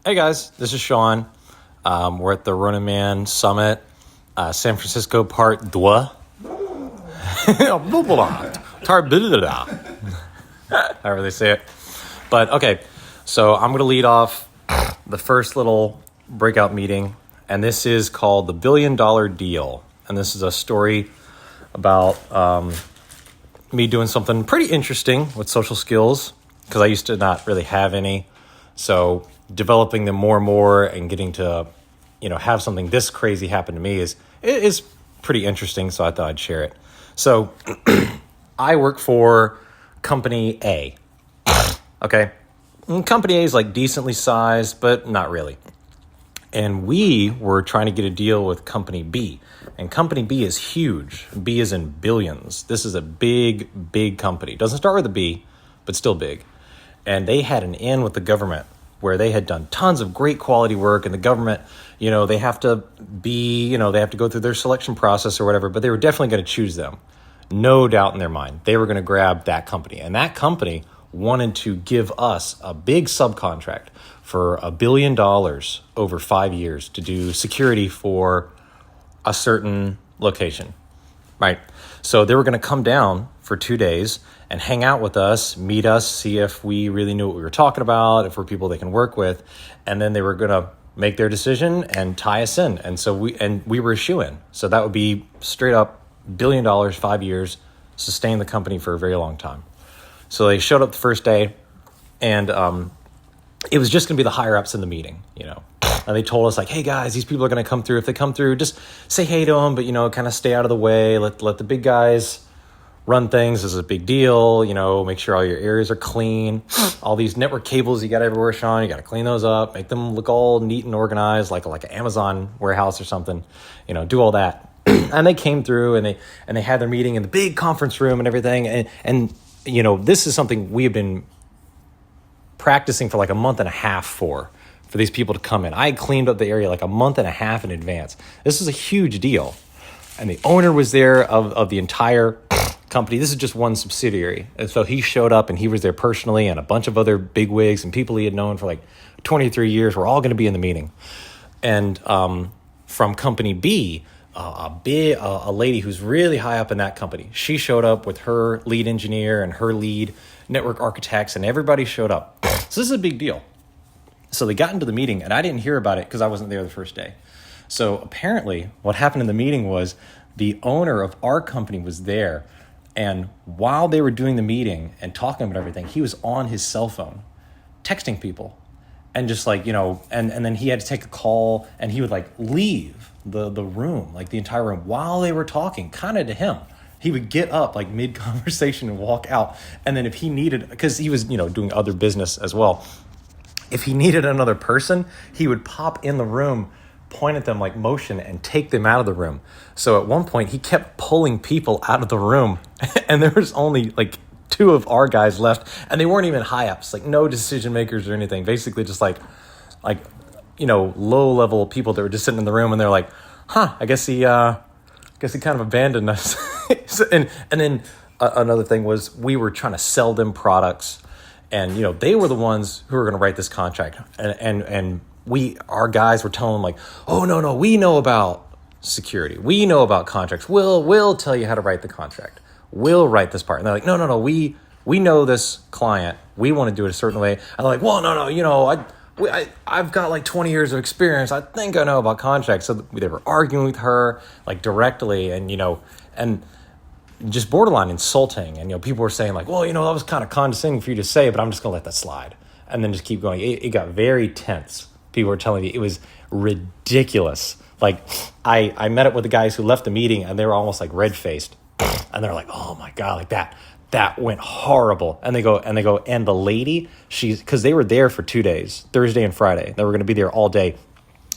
Hey guys, this is Shawn. We're at the Ronin Man Summit, San Francisco Part 2. However they say it. But okay, so I'm going to lead off the first little breakout meeting, and this is called the $1 Billion Deal. And this is a story about me doing something pretty interesting with social skills, because I used to not really have any. So developing them more and more and getting to, have something this crazy happen to me is pretty interesting. So I thought I'd share it. So I work for Company A. Okay. And Company A is like decently sized, but not really. And we were trying to get a deal with Company B. And Company B is huge. B is in billions. This is a big, big company. Doesn't start with a B, but still big. And they had an in with the government where they had done tons of great quality work, and the government, they have to be, they have to go through their selection process or whatever, but they were definitely going to choose them. No doubt in their mind. They were going to grab that company. And that company wanted to give us a big subcontract for $1 billion over 5 years to do security for a certain location, right? So they were going to come down for 2 days and hang out with us, meet us, see if we really knew what we were talking about, if we're people they can work with. And then they were going to make their decision and tie us in. And so we were a shoo-in. So that would be straight up $1 billion, 5 years, sustain the company for a very long time. So they showed up the first day, and it was just going to be the higher ups in the meeting, And they told us like, hey guys, these people are going to come through. If they come through, just say hey to them, but kind of stay out of the way. Let the big guys run things. This is a big deal. Make sure all your areas are clean. All these network cables you got everywhere, Shawn, you got to clean those up, make them look all neat and organized, like an Amazon warehouse or something. Do all that. And they came through and they had their meeting in the big conference room and everything. And this is something we have been practicing for like a month and a half for these people to come in. I cleaned up the area like a month and a half in advance. This is a huge deal. And the owner was there of the entire company. This is just one subsidiary. And so he showed up and he was there personally, and a bunch of other bigwigs and people he had known for like 23 years were all going to be in the meeting. And from Company B, a lady who's really high up in that company, she showed up with her lead engineer and her lead network architects, and everybody showed up. So this is a big deal. So they got into the meeting, and I didn't hear about it because I wasn't there the first day. So apparently what happened in the meeting was the owner of our company was there, and while they were doing the meeting and talking about everything, he was on his cell phone texting people. And just like, and then he had to take a call, and he would like leave the room, like the entire room, while they were talking kind of to him. He would get up like mid-conversation and walk out. And then if he needed, because he was, doing other business as well, if he needed another person, he would pop in the room, point at them like motion, and take them out of the room. So at one point, he kept pulling people out of the room, and there was only like 2 of our guys left, and they weren't even high ups, like no decision makers or anything. Basically, just like low level people that were just sitting in the room, and they're like, I guess he kind of abandoned us. and then another thing was we were trying to sell them products, and they were the ones who were going to write this contract, and our guys were telling them like, oh no, we know about security, we know about contracts, we'll tell you how to write the contract, we'll write this part. And they're like, no, we know this client, we want to do it a certain way. And they're like, well, no, I've got like 20 years of experience, I think I know about contracts. So they were arguing with her like directly, and and just borderline insulting. And people were saying like, well, that was kind of condescending for you to say, but I'm just gonna let that slide, and then just keep going. It got very tense. People were telling me it was ridiculous. Like I met up with the guys who left the meeting, and they were almost like red-faced, and they're like, oh my God, like that went horrible. And they go, and the lady, because they were there for 2 days, Thursday and Friday. They were going to be there all day.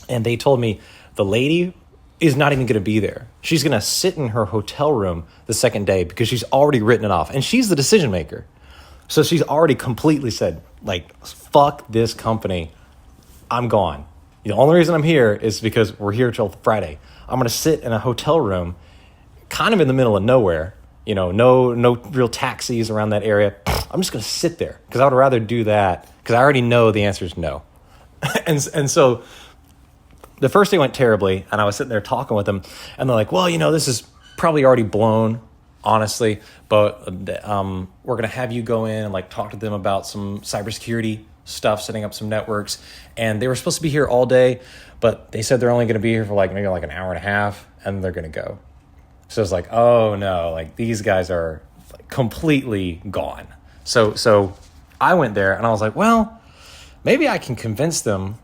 And they told me the lady is not even going to be there. She's going to sit in her hotel room the second day because she's already written it off. And she's the decision maker. So she's already completely said, like, fuck this company. I'm gone. The only reason I'm here is because we're here till Friday. I'm going to sit in a hotel room kind of in the middle of nowhere. No real taxis around that area. I'm just going to sit there because I would rather do that because I already know the answer is no. And so the first day went terribly, and I was sitting there talking with them, and they're like, well, this is probably already blown, honestly, but we're going to have you go in and like talk to them about some cybersecurity stuff, setting up some networks. And they were supposed to be here all day, but they said they're only going to be here for like maybe like an hour and a half, and they're going to go. So it's like, oh no, like these guys are like completely gone. So I went there and I was like, well, maybe I can convince them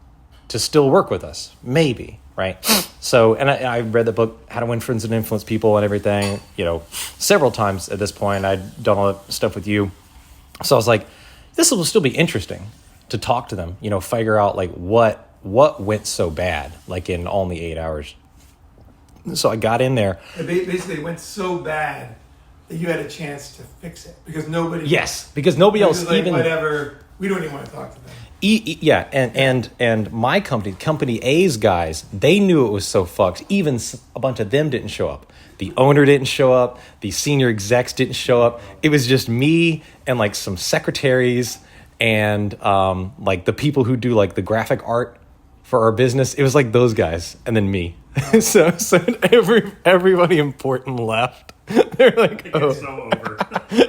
to still work with us. Maybe, right? So, and I read the book, How to Win Friends and Influence People and everything, several times at this point. I'd done all that stuff with you. So I was like, this will still be interesting to talk to them, figure out like what went so bad, like in only 8 hours. So I got in there. Basically, it went so bad that you had a chance to fix it because nobody. Yes, because nobody else like, even. Whatever. We don't even want to talk to them. Yeah, and my company A's guys, they knew it was so fucked. Even a bunch of them didn't show up. The owner didn't show up. The senior execs didn't show up. It was just me and like some secretaries and like the people who do like the graphic art for our business. It was like those guys and then me. so everybody important left. They're like, oh, so over.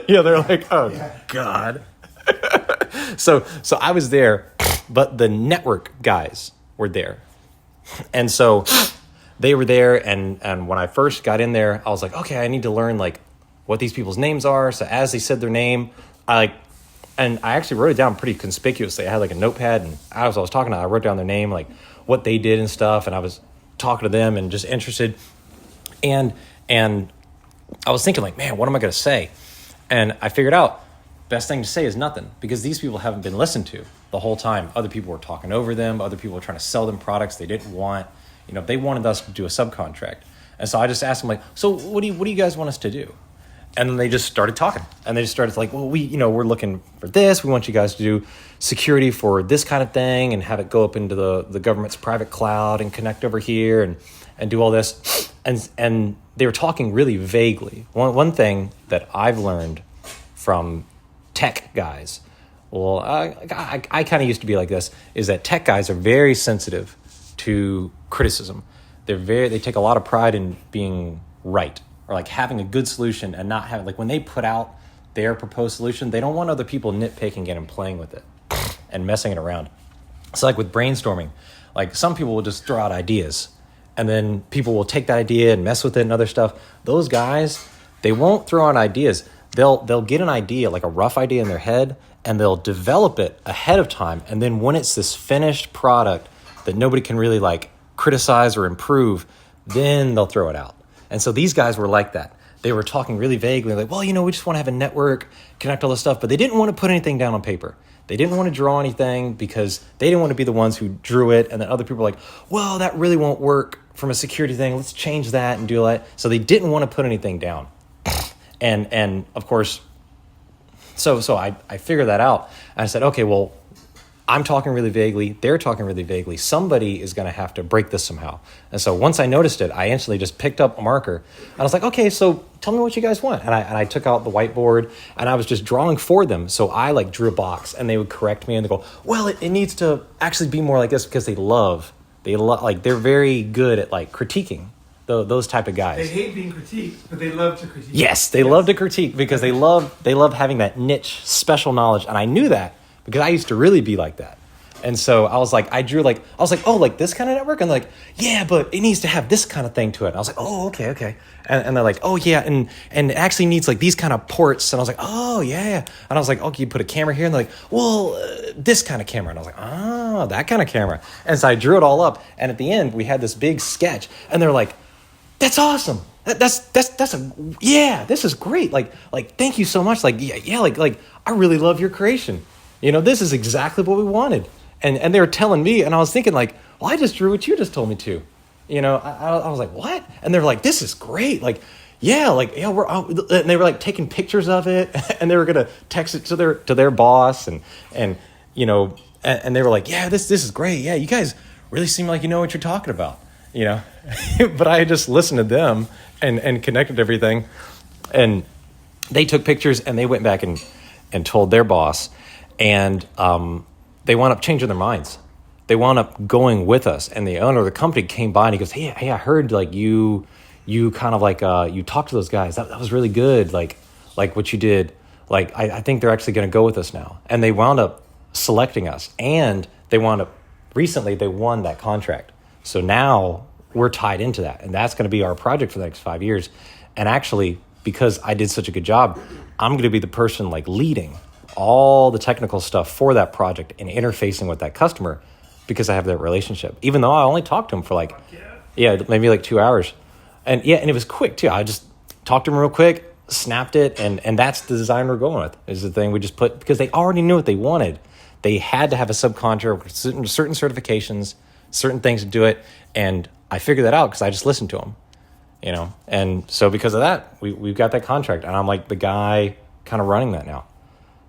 Yeah, they're like, oh yeah. God. So I was there, but the network guys were there. And so they were there, and when I first got in there, I was like, okay, I need to learn like what these people's names are. So as they said their name, I actually wrote it down pretty conspicuously. I had like a notepad, and as I was talking to them, I wrote down their name, like what they did and stuff, and I was talking to them and just interested. And I was thinking like, man, what am I going to say? And I figured out best thing to say is nothing, because these people haven't been listened to the whole time. Other people were talking over them. Other people were trying to sell them products they didn't want. They wanted us to do a subcontract. And so I just asked them like, so what do you guys want us to do? And then they just started talking, and they just started like, well, we're looking for this. We want you guys to do security for this kind of thing and have it go up into the government's private cloud and connect over here and do all this. And they were talking really vaguely. One thing that I've learned from tech guys, well, I kind of used to be like this, is that tech guys are very sensitive to criticism. They take a lot of pride in being right, or like having a good solution, and not having, like when they put out their proposed solution, they don't want other people nitpicking it and playing with it and messing it around. So like with brainstorming, like some people will just throw out ideas, and then people will take that idea and mess with it and other stuff. Those guys, they won't throw out ideas. They'll get an idea, like a rough idea in their head, and they'll develop it ahead of time. And then when it's this finished product that nobody can really like criticize or improve, then they'll throw it out. And so these guys were like that. They were talking really vaguely, like, well, we just want to have a network, connect all this stuff, but they didn't want to put anything down on paper. They didn't want to draw anything because they didn't want to be the ones who drew it. And then other people were like, well, that really won't work from a security thing. Let's change that and do that. So they didn't want to put anything down. And of course, so I figured that out. And I said, okay, well, I'm talking really vaguely. They're talking really vaguely. Somebody is going to have to break this somehow. And so once I noticed it, I instantly just picked up a marker. I was like, okay, so tell me what you guys want. And I took out the whiteboard, and I was just drawing for them. So I like drew a box, and they would correct me, and they go, well, it needs to actually be more like this, because they love like they're very good at like critiquing. Those type of guys. They hate being critiqued, but they love to critique. Yes, they love to critique because they love having that niche special knowledge. And I knew that because I used to really be like that. And so I was like, oh, like this kind of network? And like, yeah, but it needs to have this kind of thing to it. And I was like, oh, okay. And they're like, oh yeah, and it actually needs like these kind of ports. And I was like, oh yeah. And I was like, okay, you put a camera here. And they're like, well, this kind of camera. And I was like, oh, that kind of camera. And so I drew it all up. And at the end, we had this big sketch. And they're like, that's awesome. This is great. Like, thank you so much. Like, yeah, like, I really love your creation. This is exactly what we wanted. And they were telling me, and I was thinking like, well, I just drew what you just told me to. I was like, what? And they were like, this is great. Like, yeah, and they were like taking pictures of it, and they were gonna text it to their boss, and they were like, yeah, this is great. Yeah, you guys really seem like you know what you're talking about. But I just listened to them and connected everything, and they took pictures, and they went back and told their boss, and they wound up changing their minds. they wound up going with us, and the owner of the company came by and he goes, hey, I heard like you kind of like you talked to those guys. That was really good. Like what you did. Like I think they're actually going to go with us now. And they wound up selecting us, and they recently they won that contract. So now we're tied into that, and that's going to be our project for the next 5 years. And actually, because I did such a good job, I'm going to be the person like leading all the technical stuff for that project and interfacing with that customer, because I have that relationship, even though I only talked to him for like, maybe like 2 hours. And it was quick too. I just talked to him real quick, snapped it. And that's the design we're going with, is the thing we just put, because they already knew what they wanted. They had to have a subcontractor with certain certifications, certain things to do it. And I figured that out because I just listened to them, And so because of that, we've got that contract, and I'm like the guy kind of running that now.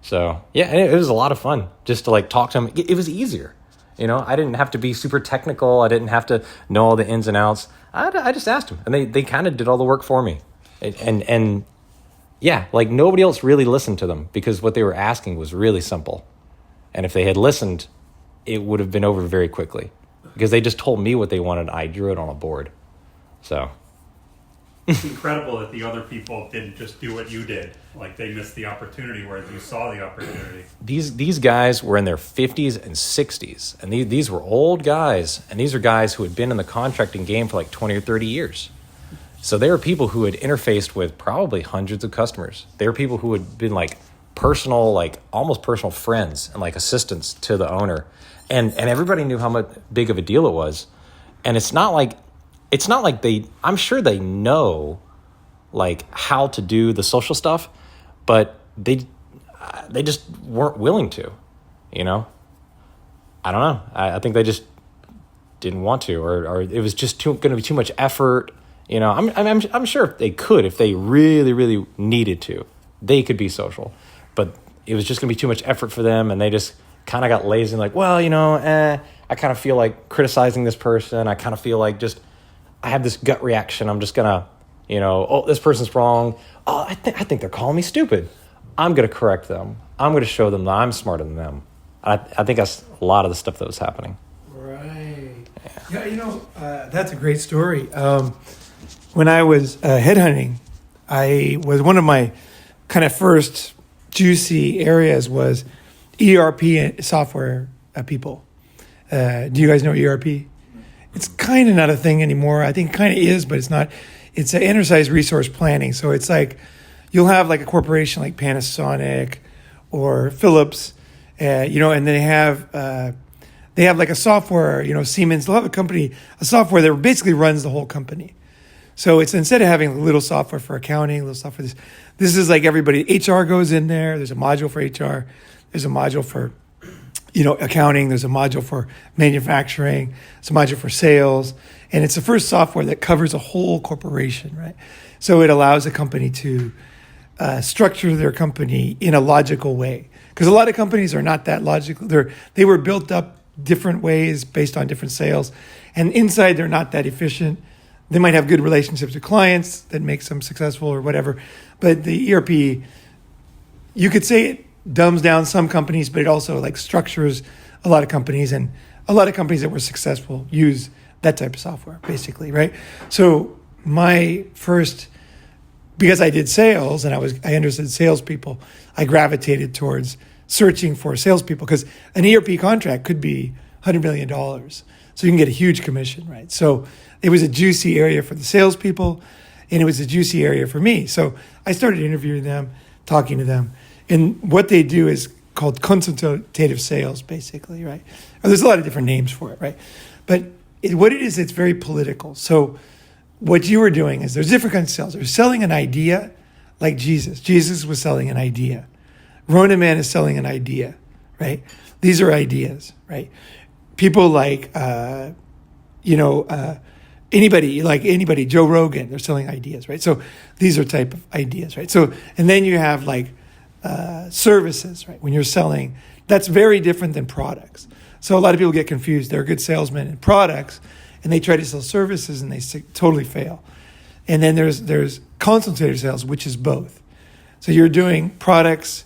So and it was a lot of fun just to like talk to him. It was easier. I didn't have to be super technical. I didn't have to know all the ins and outs. I just asked them, and they kind of did all the work for me. And like nobody else really listened to them, because what they were asking was really simple. And if they had listened, it would have been over very quickly, because they just told me what they wanted. I drew it on a board. So it's incredible that the other people didn't just do what you did. Like they missed the opportunity, whereas you saw the opportunity. These guys were in their 50s and 60s, and these were old guys, and these are guys who had been in the contracting game for like 20 or 30 years. So they were people who had interfaced with probably hundreds of customers. They were people who had been like personal, like almost personal friends and like assistants to the owner. And everybody knew how much big of a deal it was. And it's not like I'm sure they know like how to do the social stuff, but they just weren't willing to, I don't know. I think they just didn't want to, or it was just going to be too much effort. I'm sure if they could, if they really, really needed to, they could be social, but it was just going to be too much effort for them. And they just kind of got lazy and like, well, I kind of feel like criticizing this person. I kind of feel like I have this gut reaction. I'm just gonna, this person's wrong. Oh, I think they're calling me stupid. I'm gonna correct them. I'm gonna show them that I'm smarter than them. I think that's a lot of the stuff that was happening. Right. Yeah, that's a great story. When I was headhunting, I was one of my kind of first juicy areas was ERP software people. Do you guys know ERP? It's kind of not a thing anymore. I think it kind of is, but it's not. It's an enterprise resource planning. So it's like you'll have like a corporation like Panasonic or Philips, and then they have like a software, Siemens. They'll have a software that basically runs the whole company. So it's, instead of having a little software for accounting, a little software for this is like everybody. HR goes in there. There's a module for HR. There's a module for accounting. There's a module for manufacturing. It's a module for sales. And it's the first software that covers a whole corporation, right? So it allows a company to structure their company in a logical way. Because a lot of companies are not that logical. They were built up different ways based on different sales. And inside, they're not that efficient. They might have good relationships with clients that makes them successful or whatever. But the ERP, you could say it dumbs down some companies, but it also like structures a lot of companies, and a lot of companies that were successful use that type of software, basically, right? So because I did sales and I understood salespeople, I gravitated towards searching for salespeople, because an ERP contract could be $100 million. So you can get a huge commission, right? So it was a juicy area for the salespeople, and it was a juicy area for me. So I started interviewing them, talking to them. And what they do is called consultative sales, basically, right? Or there's a lot of different names for it, right? But what it is, it's very political. So what you were doing is there's different kinds of sales. They're selling an idea, like Jesus. Jesus was selling an idea. Ronin man is selling an idea, right? These are ideas, right? People like, anybody, Joe Rogan, they're selling ideas, right? So these are type of ideas, right? So, and then you have like services, right? When you're selling, that's very different than products. So a lot of people get confused. They're good salesmen in products, and they try to sell services, and they totally fail. And then there's consultative sales, which is both. So you're doing products,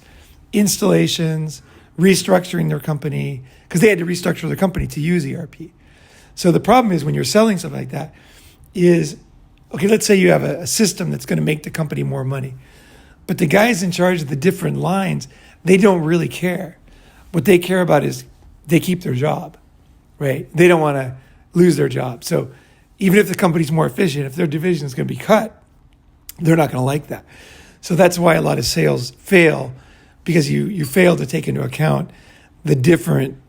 installations, restructuring their company because they had to restructure their company to use ERP. So the problem is when you're selling something like that is, okay, let's say you have a system that's going to make the company more money, but the guys in charge of the different lines, they don't really care. What they care about is they keep their job, right? They don't want to lose their job. So even if the company's more efficient, if their division is going to be cut, they're not going to like that. So that's why a lot of sales fail, because you fail to take into account the different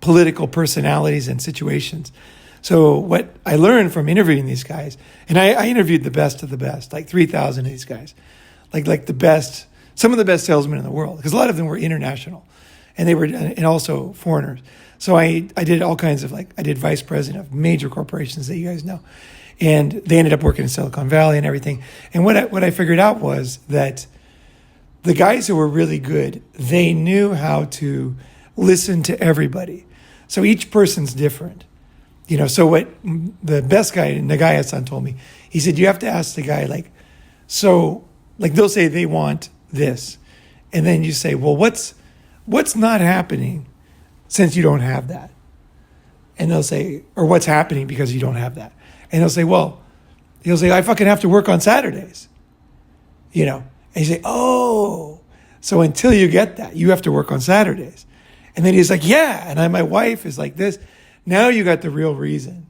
political personalities and situations. So what I learned from interviewing these guys, and I interviewed the best of the best, like 3,000 of these guys, like the best, some of the best salesmen in the world, because a lot of them were international, and they were, and also foreigners. So I did all kinds of, I did vice president of major corporations that you guys know, and they ended up working in Silicon Valley and everything. And what I figured out was that the guys who were really good, they knew how to listen to everybody. So each person's different. So what the best guy, Nagaya-san, told me, he said, you have to ask the guy, they'll say they want this. And then you say, well, what's not happening since you don't have that? And they'll say, or what's happening because you don't have that? And he'll say, I fucking have to work on Saturdays. And you say, oh, so until you get that, you have to work on Saturdays. And then he's like, yeah. And my wife is like this. Now you got the real reason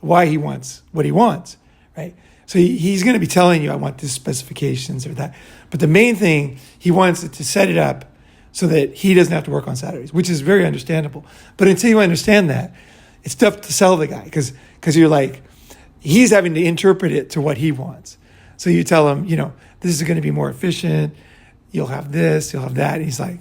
why he wants what he wants, right? So he's going to be telling you, I want this specifications or that. But the main thing, he wants it to set it up so that he doesn't have to work on Saturdays, which is very understandable. But until you understand that, it's tough to sell the guy because you're like, he's having to interpret it to what he wants. So you tell him, this is going to be more efficient. You'll have this, you'll have that. And he's like,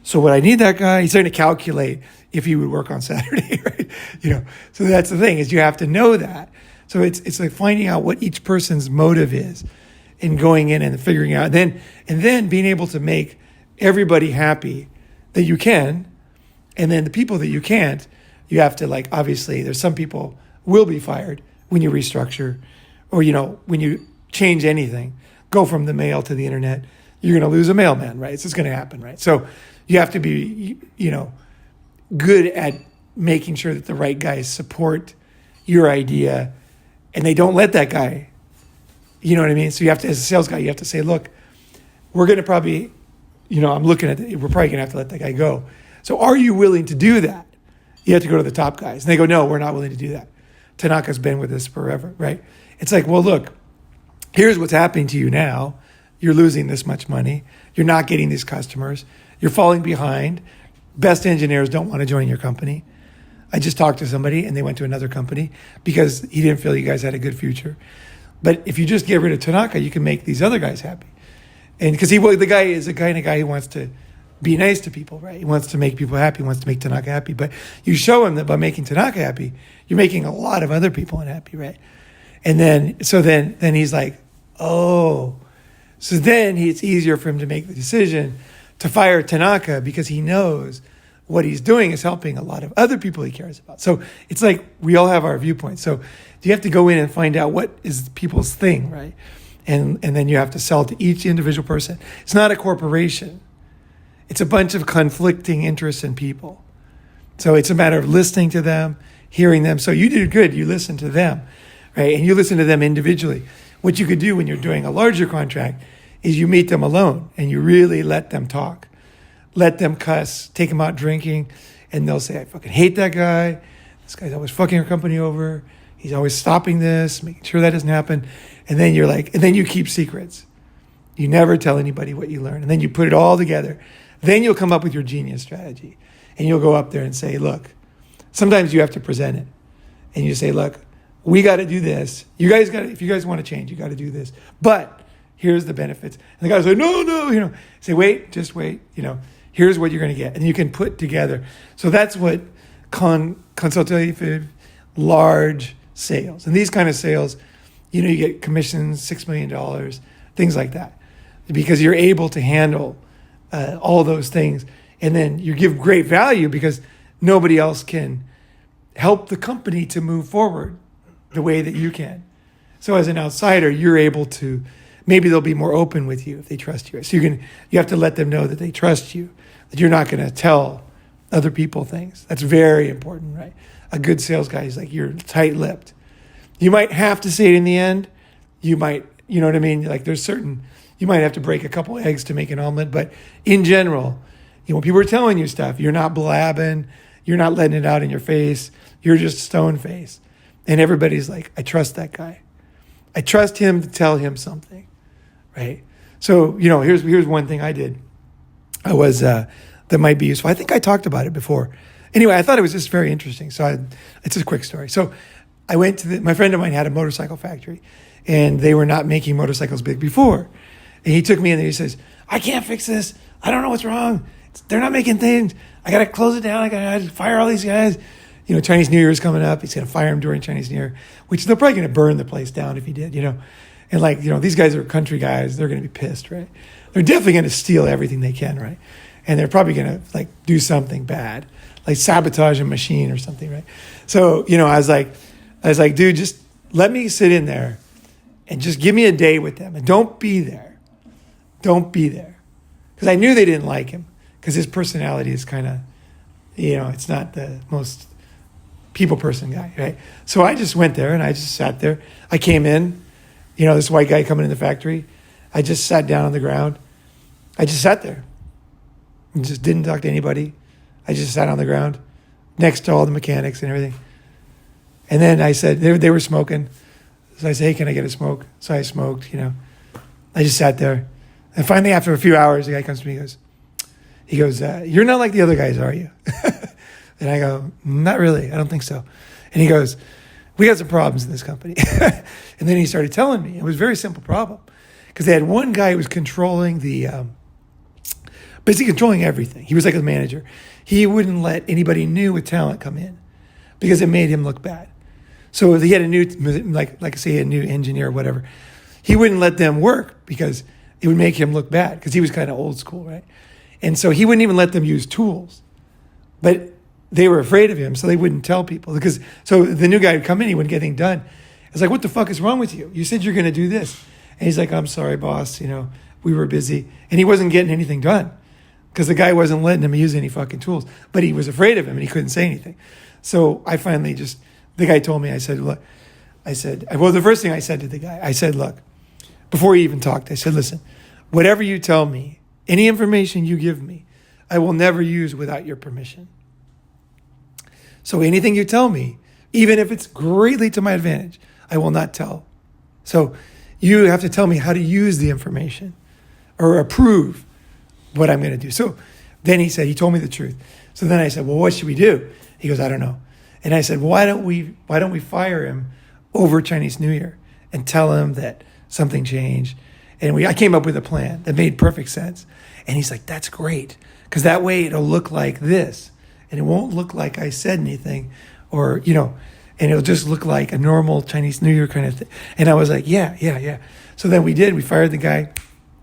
so would I need that guy? He's starting to calculate if he would work on Saturday, right? So that's the thing, is you have to know that. So it's like finding out what each person's motive is and going in and figuring out, and then being able to make everybody happy that you can. And then the people that you can't, you have to, obviously there's some people will be fired when you restructure or, when you change anything, go from the mail to the internet, you're going to lose a mailman, right? It's just going to happen, right? So you have to be, good at making sure that the right guys support your idea and they don't let that guy, you know what I mean? So you have to, as a sales guy, you have to say, look, we're going to probably, I'm looking at it, we're probably going to have to let that guy go. So are you willing to do that? You have to go to the top guys. And they go, no, we're not willing to do that. Tanaka's been with us forever, right? It's like, well, look, here's what's happening to you now. You're losing this much money. You're not getting these customers. You're falling behind. Best engineers don't want to join your company. I just talked to somebody and they went to another company because he didn't feel you guys had a good future. But if you just get rid of Tanaka, you can make these other guys happy. And because the guy is a kind of guy who wants to be nice to people, right? He wants to make people happy, he wants to make Tanaka happy. But you show him that by making Tanaka happy, you're making a lot of other people unhappy, right? And then he's like, oh. So then it's easier for him to make the decision to fire Tanaka because he knows what he's doing is helping a lot of other people he cares about. So it's like we all have our viewpoints. So you have to go in and find out what is people's thing, right? And then you have to sell to each individual person. It's not a corporation. It's a bunch of conflicting interests in people. So it's a matter of listening to them, hearing them. So you did good. You listened to them, right? And you listen to them individually. What you could do when you're doing a larger contract is you meet them alone and you really let them talk. Let them cuss, take them out drinking, and they'll say, I fucking hate that guy. This guy's always fucking our company over. He's always stopping this, making sure that doesn't happen. And then and then you keep secrets. You never tell anybody what you learn. And then you put it all together. Then you'll come up with your genius strategy. And you'll go up there and say, look, sometimes you have to present it. And you say, look, we got to do this. You guys got to, if you guys want to change, you got to do this. But here's the benefits. And the guy's like, no, say, wait, just wait, here's what you're going to get. And you can put together. So that's what consultative, large sales. And these kind of sales, you get commissions, $6 million, things like that. Because you're able to handle all those things. And then you give great value because nobody else can help the company to move forward the way that you can. So as an outsider, you're able to maybe they'll be more open with you if they trust you. So you have to let them know that they trust you, that you're not going to tell other people things. That's very important, right? A good sales guy is like, you're tight-lipped. You might have to say it in the end. You might, you know what I mean? Like you might have to break a couple eggs to make an omelet, but in general, when people are telling you stuff, you're not blabbing, you're not letting it out in your face, you're just stone-faced. And everybody's like, I trust that guy. I trust him to tell him something, right? So, here's one thing I did. I was, that might be useful. I think I talked about it before. Anyway, I thought it was just very interesting. So it's a quick story. So I went to my friend of mine had a motorcycle factory, and they were not making motorcycles big before. And he took me in there. He says, I can't fix this. I don't know what's wrong. They're not making things. I got to close it down. I got to fire all these guys. Chinese New Year is coming up. He's going to fire them during Chinese New Year, which they're probably going to burn the place down if he did, And these guys are country guys. They're going to be pissed, right? They're definitely going to steal everything they can, right? And they're probably going to do something bad, like sabotage a machine or something, right? So, I was like, dude, just let me sit in there and just give me a day with them. And don't be there. Don't be there. Because I knew they didn't like him because his personality is kind of, it's not the most people person guy, right? So I just went there and I just sat there. I came in, this white guy coming in the factory. I just sat down on the ground. I just sat there and just didn't talk to anybody. I just sat on the ground next to all the mechanics and everything. And then I said, they were smoking. So I said, hey, can I get a smoke? So I smoked, I just sat there. And finally, after a few hours, the guy comes to me, he goes, you're not like the other guys, are you? And I go, not really. I don't think so. And he goes, we got some problems in this company. And then he started telling me. It was a very simple problem. Because they had one guy who was controlling basically controlling everything. He was like a manager. He wouldn't let anybody new with talent come in because it made him look bad. So if he had a new, like say a new engineer or whatever, he wouldn't let them work because it would make him look bad because he was kind of old school, right? And so he wouldn't even let them use tools. But they were afraid of him, so they wouldn't tell people. So the new guy would come in, he wouldn't get anything done. It's like, what the fuck is wrong with you? You said you're going to do this. And he's like, I'm sorry, boss. We were busy. And he wasn't getting anything done because the guy wasn't letting him use any fucking tools. But he was afraid of him and he couldn't say anything. So I finally the guy told me, I said, look, the first thing I said to the guy, I said, look, before he even talked, I said, listen, whatever you tell me, any information you give me, I will never use without your permission. So anything you tell me, even if it's greatly to my advantage, I will not tell. So you have to tell me how to use the information or approve what I'm going to do. So then he told me the truth. So then I said, well, what should we do? He goes, I don't know. And I said, why don't we fire him over Chinese New Year and tell him that something changed? And I came up with a plan that made perfect sense. And he's like, that's great. Because that way it'll look like this. And it won't look like I said anything or, and it'll just look like a normal Chinese New Year kind of thing. And I was like, yeah. So then we fired the guy,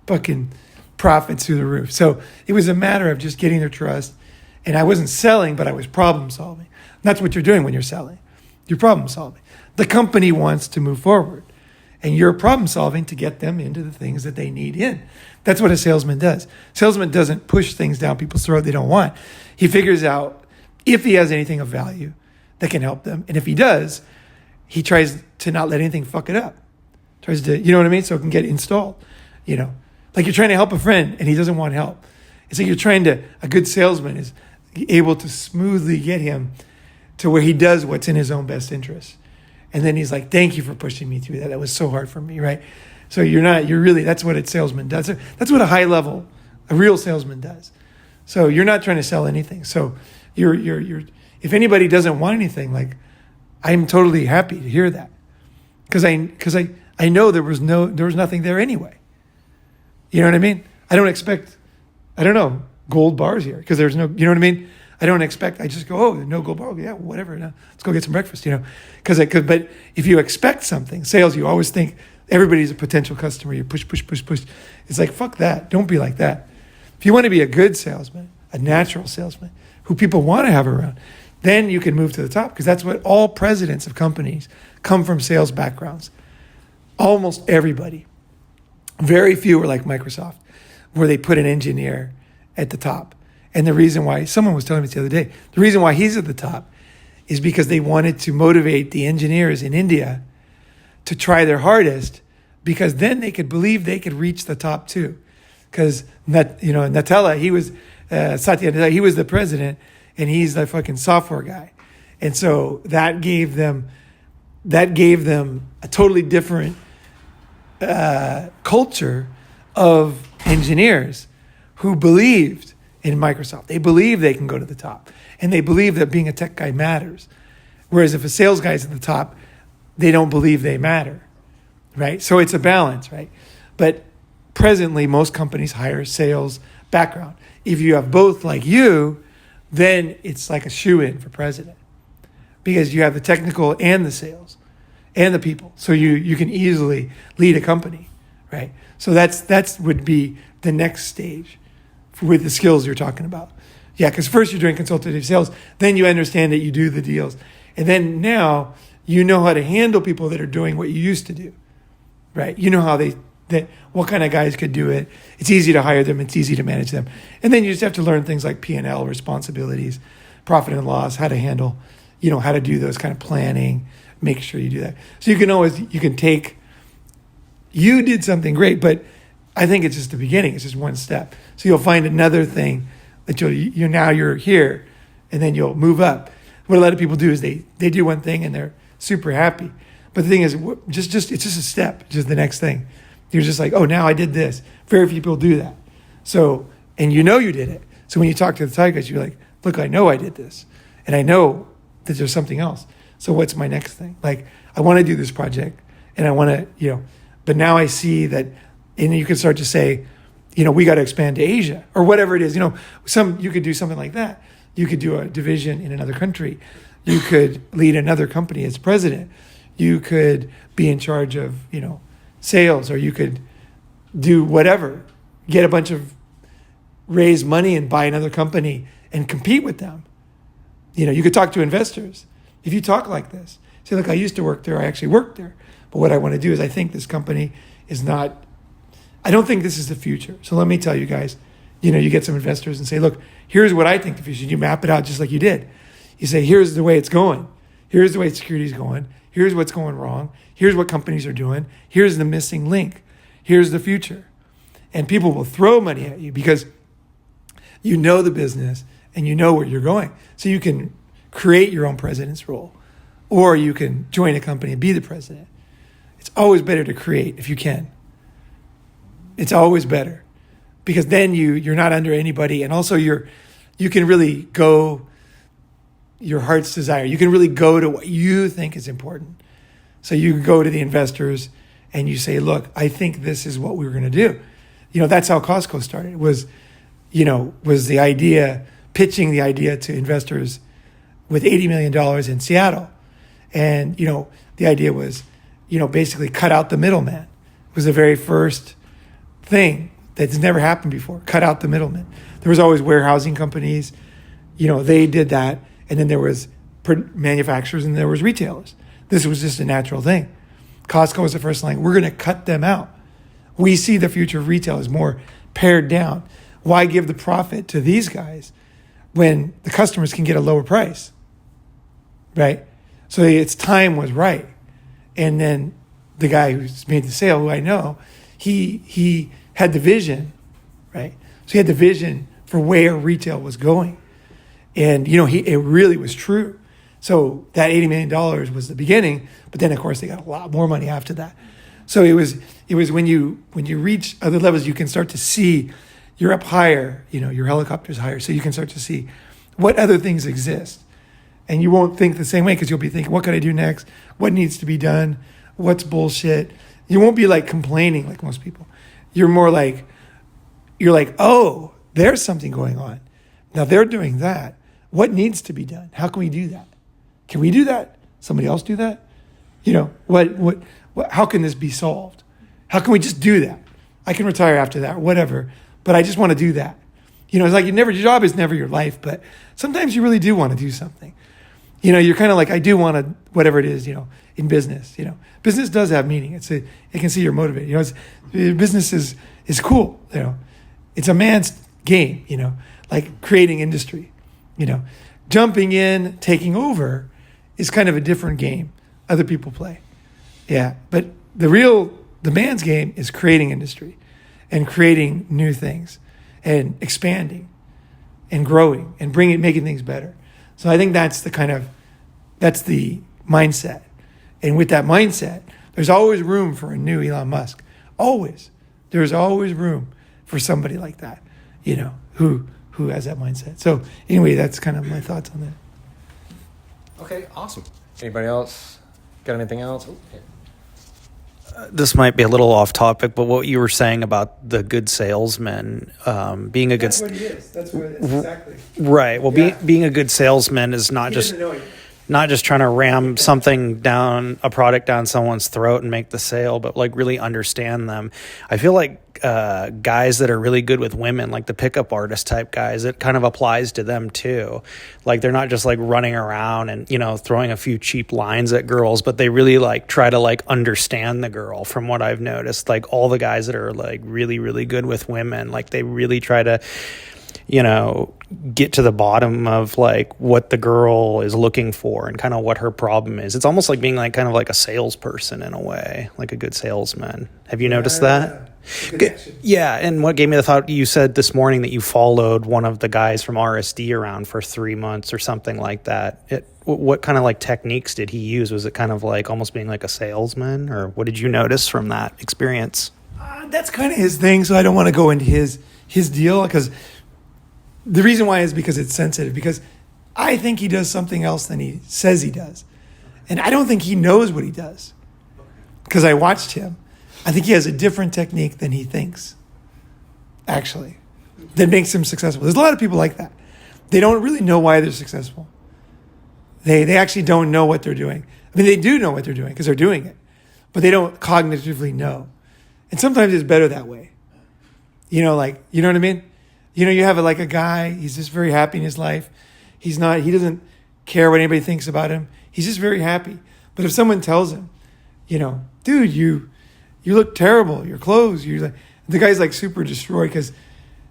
fucking profits through the roof. So it was a matter of just getting their trust. And I wasn't selling, but I was problem solving. That's what you're doing when you're selling. You're problem solving. The company wants to move forward. And you're problem solving to get them into the things that they need in. That's what a salesman does. Salesman doesn't push things down people's throat they don't want. He figures out if he has anything of value that can help them. And if he does, he tries to not let anything fuck it up. Tries to, you know what I mean? So it can get installed. Like you're trying to help a friend and he doesn't want help. It's like a good salesman is able to smoothly get him to where he does what's in his own best interest. And then he's like, thank you for pushing me through that. That was so hard for me, right? So that's what a salesman does. That's what a real salesman does. So you're not trying to sell anything. So if anybody doesn't want anything, like I'm totally happy to hear that. Because I know there was nothing there anyway. You know what I mean? I don't expect, gold bars here because there's no, you know what I mean? I just go, no gold bar. Yeah, whatever. No, let's go get some breakfast, But if you expect something, sales, you always think everybody's a potential customer. You push. It's like, fuck that. Don't be like that. If you want to be a good salesman, a natural salesman, who people want to have around, then you can move to the top because that's what all presidents of companies come from sales backgrounds. Almost everybody. Very few are like Microsoft, where they put an engineer at the top. And the reason why, someone was telling me the other day, the reason why he's at the top is because they wanted to motivate the engineers in India to try their hardest, because then they could believe they could reach the top too. Because Natella, he was Satya Nadella, he was the president, and he's the fucking software guy, and so that gave them a totally different culture of engineers who believed in Microsoft. They believe they can go to the top, and they believe that being a tech guy matters. Whereas if a sales guy's at the top, they don't believe they matter, right? So it's a balance, right? But presently, most companies hire sales background. If you have both like you, then it's like a shoe-in for president, because you have the technical and the sales and the people. So you can easily lead a company, right? So that's would be the next stage with the skills you're talking about. Yeah, because first you're doing consultative sales, then you understand that you do the deals. And then now you know how to handle people that are doing what you used to do, right? You know how what kind of guys could do it. It's easy to hire them. It's easy to manage them. And then you just have to learn things like P&L, responsibilities, profit and loss, how to handle, how to do those kind of planning, make sure you do that. So you did something great, but I think it's just the beginning. It's just one step. So you'll find another thing that you're here, and then you'll move up. What a lot of people do is they do one thing and they're super happy. But the thing is, it's just a step, just the next thing. You're just like, oh, now I did this. Very few people do that. So, and you did it. So when you talk to the Thai guys, you're like, look, I know I did this. And I know that there's something else. So what's my next thing? Like, I want to do this project, and I want to, but now I see that, and you can start to say, we got to expand to Asia or whatever it is. You could do something like that. You could do a division in another country. You could lead another company as president. You could be in charge of, sales, or you could do whatever, get a bunch of, raise money and buy another company and compete with them. You could talk to investors. If you talk like this, say, look, I used to work there. I actually worked there. But what I want to do is, I think this company is not, I don't think this is the future. So let me tell you guys, you get some investors and say, look, here's what I think the future is. You map it out just like you did. You say, here's the way it's going. Here's the way security is going. Here's what's going wrong. Here's what companies are doing. Here's the missing link. Here's the future. And people will throw money at you because you know the business and you know where you're going. So you can create your own president's role, or you can join a company and be the president. It's always better to create if you can. It's always better, because then you're not under anybody, and also you can really go your heart's desire. You can really go to what you think is important. So you go to the investors and you say, look, I think this is what we were going to do. That's how Costco started, was the idea, pitching the idea to investors with $80 million in Seattle. And, the idea was, basically cut out the middleman. It was the very first thing that's never happened before. Cut out the middleman. There was always warehousing companies, they did that. And then there was manufacturers and there was retailers. This was just a natural thing. Costco was the first line. We're going to cut them out. We see the future of retail as more pared down. Why give the profit to these guys when the customers can get a lower price, right? So its time was right. And then the guy who's made the sale, who I know, he had the vision, right? So he had the vision for where retail was going. And, it really was true. So that $80 million was the beginning, but then of course they got a lot more money after that. So it was when you reach other levels, you can start to see you're up higher, your helicopter's higher. So you can start to see what other things exist. And you won't think the same way, because you'll be thinking, what can I do next? What needs to be done? What's bullshit? You won't be like complaining like most people. You're more like, oh, there's something going on. Now they're doing that. What needs to be done? How can we do that? Can we do that? Somebody else do that? What, how can this be solved? How can we just do that? I can retire after that, whatever, but I just want to do that. It's like your job is never your life, but sometimes you really do want to do something. you're kind of like, I do want to, whatever it is, in business, business does have meaning. It can see you're motivated. Business is cool. It's a man's game, like creating industry, jumping in, taking over is kind of a different game other people play. Yeah. But the man's game is creating industry and creating new things and expanding and growing and making things better. So I think that's the mindset. And with that mindset, there's always room for a new Elon Musk. Always. There's always room for somebody like that, who has that mindset. So anyway, that's kind of my thoughts on that. Okay, awesome. Anybody else got anything else? Okay. This might be a little off topic, but what you were saying about the good salesman, being a good... That's what he is. That's exactly. Right. Well, being a good salesman is not just trying to ram a product down someone's throat and make the sale, but like really understand them. I feel like guys that are really good with women, like the pickup artist type guys, it kind of applies to them too. Like they're not just like running around and, throwing a few cheap lines at girls, but they really like try to like understand the girl. From what I've noticed, like all the guys that are like really, really good with women, like they really try to, get to the bottom of like what the girl is looking for and kind of what her problem is. It's almost like being like kind of like a salesperson in a way, like a good salesman. Have you noticed that? Yeah. And what gave me the thought, you said this morning that you followed one of the guys from RSD around for 3 months or something like that. What kind of like techniques did he use? Was it kind of like almost being like a salesman, or what did you notice from that experience? That's kind of his thing. So I don't want to go into his deal, because the reason why is because it's sensitive, because I think he does something else than he says he does. And I don't think he knows what he does, because I watched him. I think he has a different technique than he thinks, actually, that makes him successful. There's a lot of people like that. They don't really know why they're successful. They actually don't know what they're doing. I mean, they do know what they're doing because they're doing it, but they don't cognitively know. And sometimes it's better that way. You know what I mean? You have a guy, he's just very happy in his life. He doesn't care what anybody thinks about him. He's just very happy. But if someone tells him, dude, you look terrible, your clothes, the guy's like super destroyed because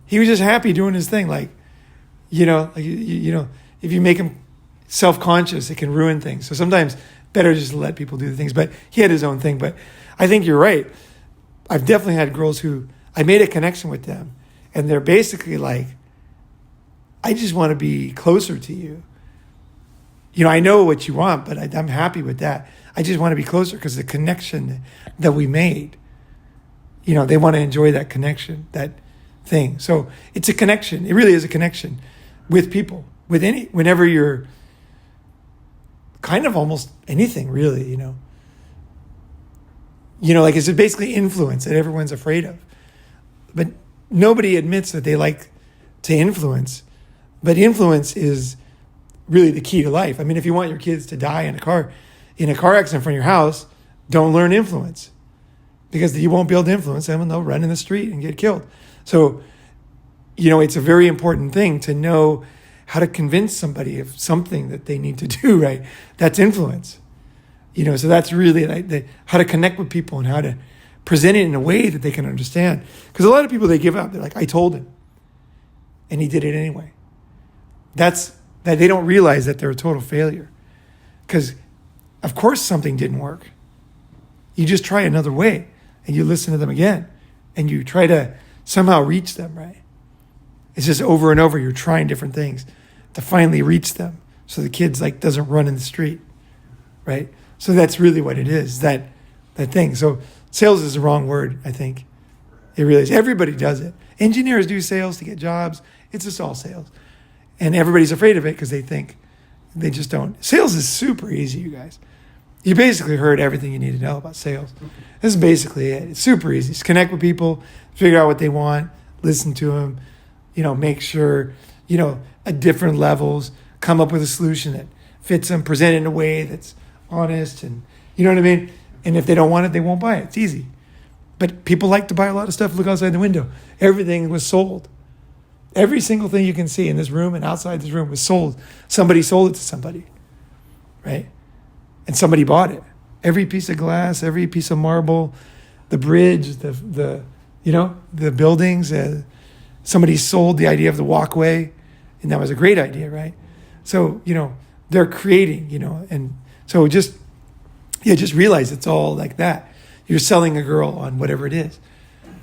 he was just happy doing his thing. If you make him self-conscious, it can ruin things. So sometimes better just to let people do the things. But he had his own thing. But I think you're right. I've definitely had girls who I made a connection with them, and they're basically like, I just want to be closer to you. I know what you want, but I'm happy with that. I just want to be closer because the connection that we made, they want to enjoy that connection, that thing. So it's a connection. It really is a connection with people, whenever you're kind of almost anything really, it's basically influence that everyone's afraid of. But nobody admits that they like to influence. But influence is really the key to life. I mean, if you want your kids to die in a car accident from your house, don't learn influence, because you won't be able to influence them and they'll run in the street and get killed. So, it's a very important thing to know how to convince somebody of something that they need to do, right? That's influence. So that's really how to connect with people and how to present it in a way that they can understand. Because a lot of people, they give up. They're like, I told him, and he did it anyway. That they don't realize that they're a total failure. Because, of course, something didn't work. You just try another way, and you listen to them again, and you try to somehow reach them, right? It's just over and over, you're trying different things to finally reach them, so the kid's doesn't run in the street, right? So that's really what it is, that thing. So sales is the wrong word, I think. It really is. Everybody does it. Engineers do sales to get jobs. It's just all sales. And everybody's afraid of it because they think they just don't. Sales is super easy, you guys. You basically heard everything you need to know about sales. This is basically it. It's super easy. Just connect with people, figure out what they want, listen to them, make sure, at different levels, come up with a solution that fits them, present it in a way that's honest, and you know what I mean? And if they don't want it, they won't buy it. It's easy. But people like to buy a lot of stuff. Look outside the window. Everything was sold. Every single thing you can see in this room and outside this room was sold. Somebody sold it to somebody. right? And somebody bought it. Every piece of glass, every piece of marble, the bridge, the buildings. Somebody sold the idea of the walkway, and that was a great idea, right? So, they're creating, and so just realize it's all like that. You're selling a girl on whatever it is,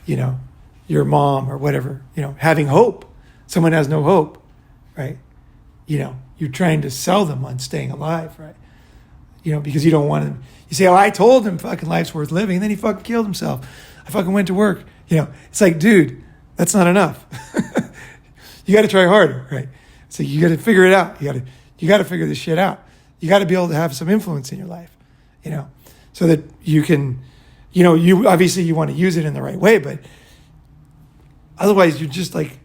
your mom or whatever, having hope. Someone has no hope, right? You're trying to sell them on staying alive, right? Because you don't want him. You say, "Oh, I told him fucking life's worth living," and then he fucking killed himself. I fucking went to work. It's like, dude, that's not enough. You got to try harder, right? So you got to figure it out. You got to figure this shit out. You got to be able to have some influence in your life, so that you can, you obviously you want to use it in the right way, but otherwise you're just like,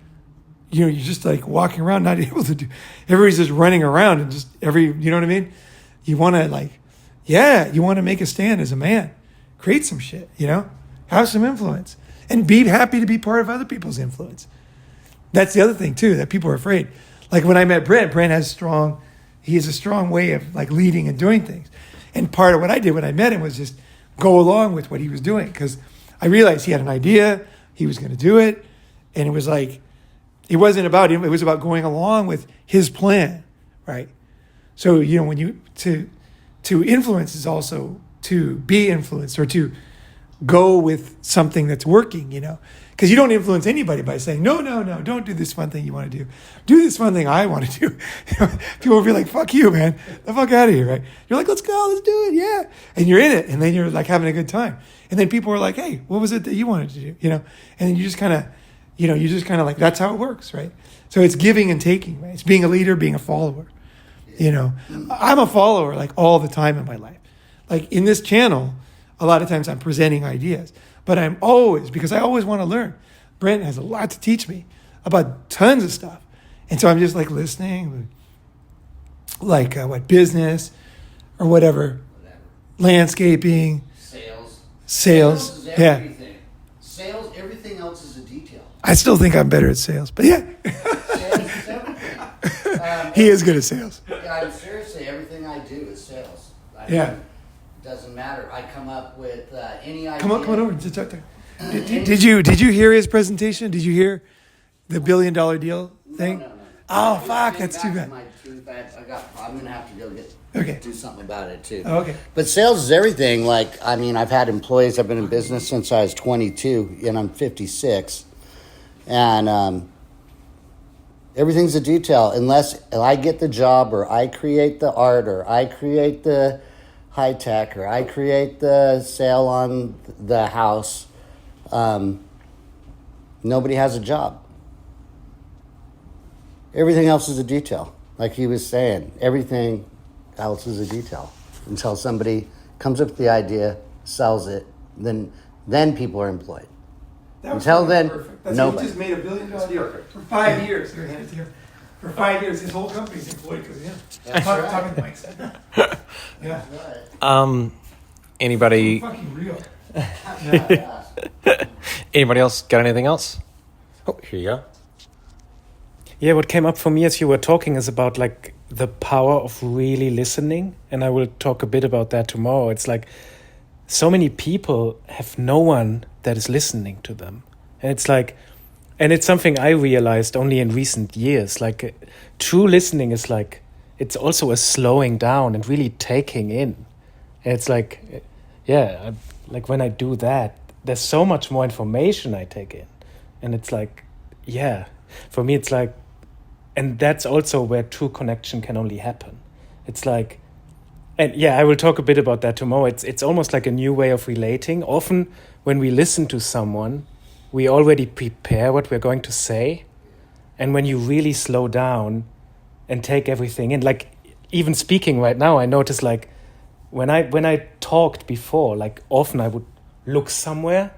you're just like walking around not able to do. Everybody's just running around and just you know what I mean? You want to you want to make a stand as a man, create some shit, have some influence, and be happy to be part of other people's influence. That's the other thing too, that people are afraid. Like when I met Brent has a strong way of leading and doing things. And part of what I did when I met him was just go along with what he was doing, because I realized he had an idea, he was going to do it, and it was it wasn't about him, it was about going along with his plan, right? So, when you to influence is also to be influenced, or to go with something that's working, because you don't influence anybody by saying, no, don't do this fun thing you want to do. Do this fun thing I want to do. People will be like, fuck you, man. The fuck out of here, right? You're like, let's go, let's do it, yeah. And you're in it, and then you're having a good time. And then people are like, hey, what was it that you wanted to do, And then you just kind of, that's how it works, right? So it's giving and taking, right? It's being a leader, being a follower. I'm a follower all the time in my life. In this channel, a lot of times I'm presenting ideas, but because I always want to learn. Brent has a lot to teach me about tons of stuff. And so I'm just listening, business or whatever. Landscaping. Sales. Is everything. Yeah. Sales, everything else is a detail. I still think I'm better at sales, but yeah. Sales is everything. He is good at sales. Yeah, seriously, everything I do is sales. It doesn't matter. I come up with any idea. Come on over. Just talk to him. Did you hear his presentation? Did you hear the $1 billion deal thing? No. Oh, fuck, that's too bad. I'm going to have to go do something about it too. Oh, okay. But sales is everything. I've had employees. I've been in business since I was 22, and I'm 56. And everything's a detail. Unless I get the job, or I create the art, or I create the high tech, or I create the sale on the house, nobody has a job. Everything else is a detail. Like he was saying, everything else is a detail until somebody comes up with the idea, sells it, then people are employed. Until then, nobody. He just made $1 billion deal for 5 years. Here, hand it to you. For 5 years, his whole company's employed because of him. Talking to Mike. Yeah. Anybody? Fucking real. Anybody else got anything else? Oh, here you go. Yeah, what came up for me as you were talking is about the power of really listening, and I will talk a bit about that tomorrow. It's so many people have no one that is listening to them, and it's something I realized only in recent years. True listening is it's also a slowing down and really taking in, and it's when I do that, there's so much more information I take in, and it's for me it's and that's also where true connection can only happen. It's I will talk a bit about that tomorrow. It's almost like a new way of relating. Often when we listen to someone, we already prepare what we're going to say. And when you really slow down and take everything in, even speaking right now, I notice when I talked before, often I would look somewhere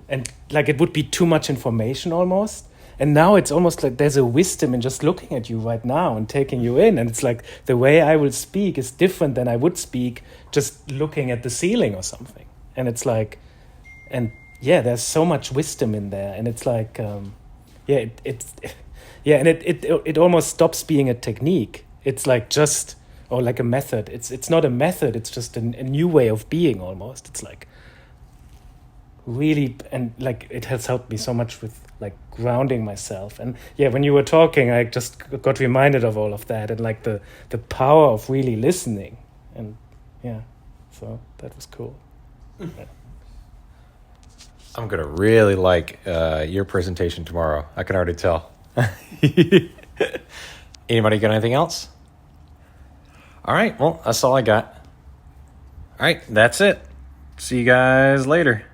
and it would be too much information almost. And now it's almost there's a wisdom in just looking at you right now and taking you in. And it's the way I will speak is different than I would speak just looking at the ceiling or something. And it's there's so much wisdom in there. And it's it almost stops being a technique. It's just or like a method. It's not a method. It's just a new way of being almost. It's like really, and like it has helped me so much with like grounding myself. And yeah, when you were talking, I just got reminded of all of that and like the power of really listening. And yeah, so that was cool. Yeah. I'm going to really like your presentation tomorrow. I can already tell. Anybody got anything else? All right, well, that's all I got. All right, that's it. See you guys later.